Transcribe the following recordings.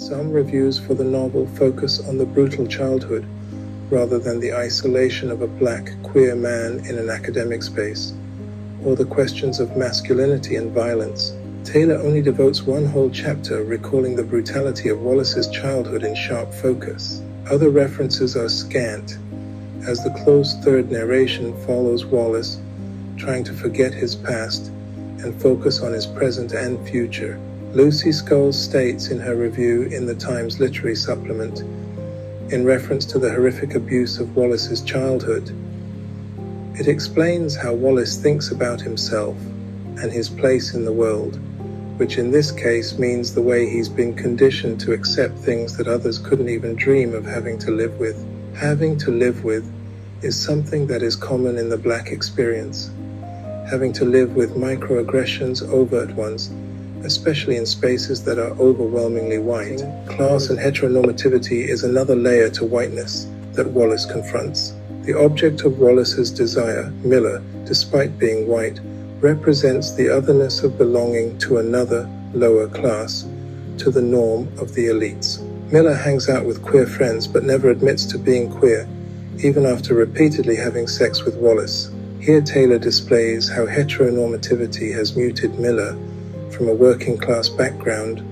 Some reviews for the novel focus on the brutal childhood, rather than the isolation of a black, queer man in an academic space, or the questions of masculinity and violence. Taylor only devotes one whole chapter recalling the brutality of Wallace's childhood in sharp focus. Other references are scant, as the close third narration follows Wallace trying to forget his past and focus on his present and future. Lucy Scholes states in her review in the Times Literary Supplement, in reference to the horrific abuse of Wallace's childhood, it explains how Wallace thinks about himself and his place in the world, which in this case means the way he's been conditioned to accept things that others couldn't even dream of having to live with. Having to live with is something that is common in the black experience. Having to live with microaggressions, overt ones, especially in spaces that are overwhelmingly white. Class and heteronormativity is another layer to whiteness that Wallace confronts. The object of Wallace's desire, Miller, despite being white, represents the otherness of belonging to another, lower class, to the norm of the elites. Miller hangs out with queer friends but never admits to being queer, even after repeatedly having sex with Wallace. Here Taylor displays how heteronormativity has muted Miller from a working class background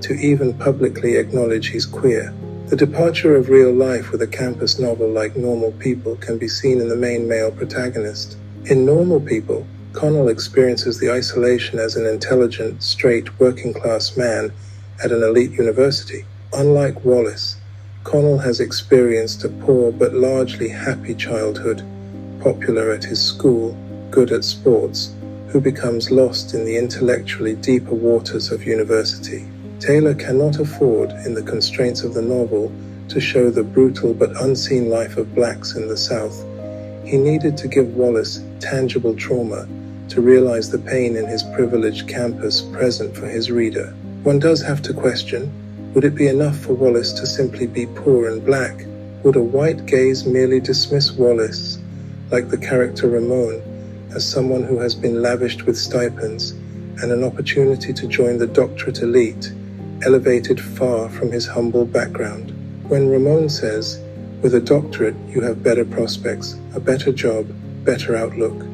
to even publicly acknowledge he's queer. The departure of real life with a campus novel like Normal People can be seen in the main male protagonist. In Normal People, Connell experiences the isolation as an intelligent, straight, working-class man at an elite university. Unlike Wallace, Connell has experienced a poor but largely happy childhood, popular at his school, good at sports, who becomes lost in the intellectually deeper waters of university. Taylor cannot afford, in the constraints of the novel, to show the brutal but unseen life of blacks in the South. He needed to give Wallace tangible trauma to realize the pain in his privileged campus present for his reader. One does have to question, would it be enough for Wallace to simply be poor and black? Would a white gaze merely dismiss Wallace, like the character Ramon, as someone who has been lavished with stipends and an opportunity to join the doctorate elite, elevated far from his humble background? When Ramon says, with a doctorate you have better prospects, a better job, better outlook.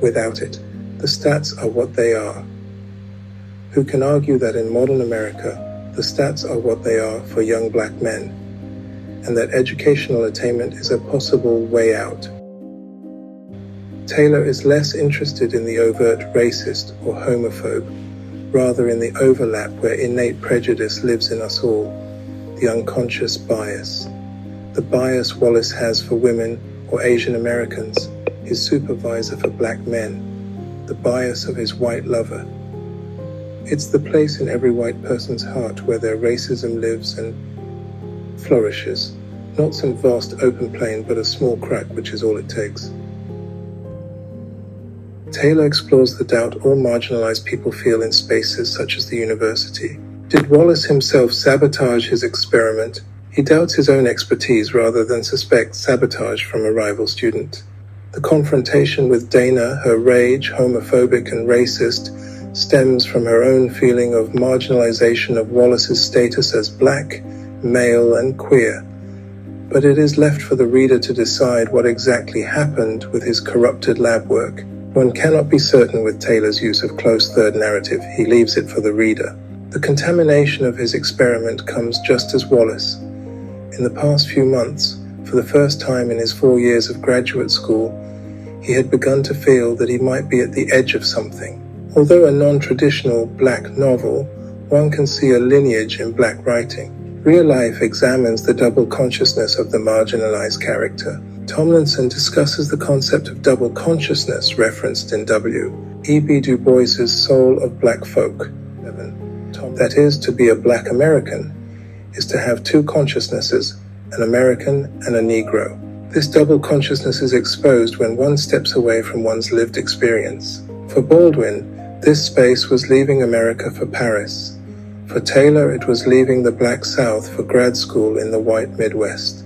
Without it, the stats are what they are. Who can argue that in modern America, the stats are what they are for young black men, and that educational attainment is a possible way out? Taylor is less interested in the overt racist or homophobe, rather in the overlap where innate prejudice lives in us all, the unconscious bias. The bias Wallace has for women or Asian Americans, his supervisor for black men, the bias of his white lover. It's the place in every white person's heart where their racism lives and flourishes, not some vast open plain but a small crack which is all it takes. Taylor explores the doubt all marginalized people feel in spaces such as the university. Did Wallace himself sabotage his experiment? He doubts his own expertise rather than suspects sabotage from a rival student. The confrontation with Dana, her rage, homophobic and racist, stems from her own feeling of marginalization of Wallace's status as black, male, and queer. But it is left for the reader to decide what exactly happened with his corrupted lab work. One cannot be certain with Taylor's use of close third narrative. He leaves it for the reader. The contamination of his experiment comes just as Wallace. In the past few months, for the first time in his 4 years of graduate school, he had begun to feel that he might be at the edge of something. Although a non-traditional black novel, one can see a lineage in black writing. Real life examines the double consciousness of the marginalized character. Tomlinson discusses the concept of double consciousness referenced in W.E.B. Du Bois's Soul of Black Folk. That is, to be a black American is to have two consciousnesses, an American and a Negro. This double consciousness is exposed when one steps away from one's lived experience. For Baldwin, this space was leaving America for Paris. For Taylor, it was leaving the Black South for grad school in the white Midwest.